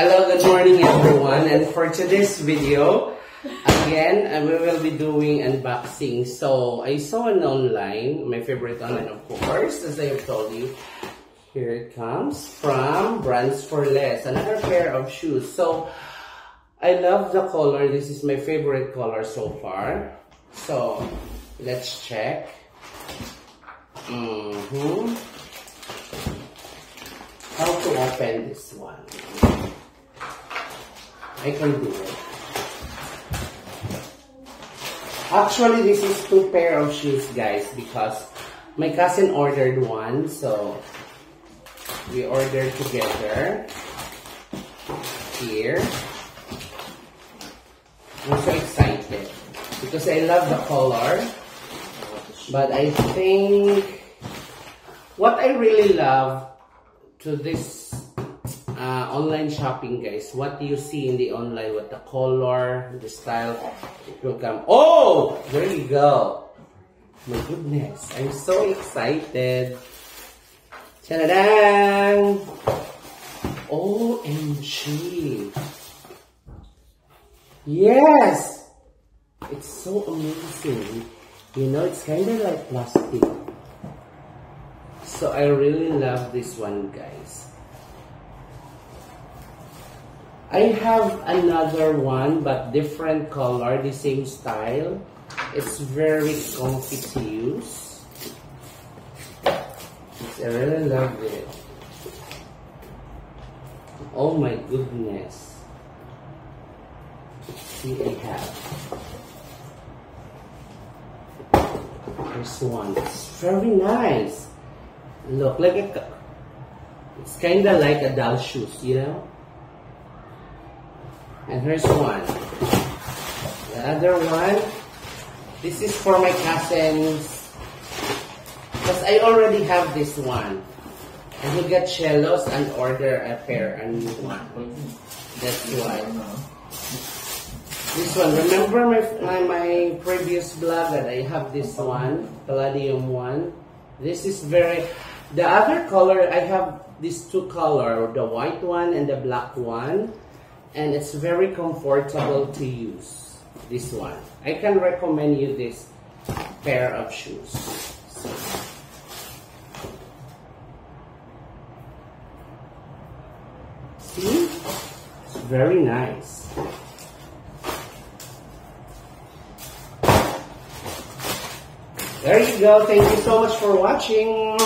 Hello, good morning everyone, and for today's video, again, we will be doing unboxing. So, I saw an online, my favorite online of course, as I have told you. Here it comes from Brands for Less, another pair of shoes. So, I love the color. This is my favorite color so far. So, let's check. How to open this one? I can do it. Actually, this is two pair of shoes, guys, because my cousin ordered one, so we ordered together. Here. I'm so excited because I love the color, but I think what I really love to this online shopping, guys, what you see in the online, what the color, the style, it will come. Oh, there you go. My goodness, I'm so excited. Ta-da-dang! OMG. Yes! It's so amazing. You know, it's kind of like plastic. So I really love this one, guys. I have another one, but different color, the same style. It's very comfy to use. I really love it. Oh my goodness. See, I have. There's one. It's very nice. Look, like it's kind of like adult shoes, you know? And here's one. The other one, this is for my cousins. Because I already have this one. And he got jealous and ordered a pair, a new one. That's why. This one, remember my previous vlog that I have this one, Palladium one? This is very, the other color, I have these two color, the white one and the black one. And it's very comfortable to use, this one. I can recommend you this pair of shoes. See? It's very nice. There you go. Thank you so much for watching.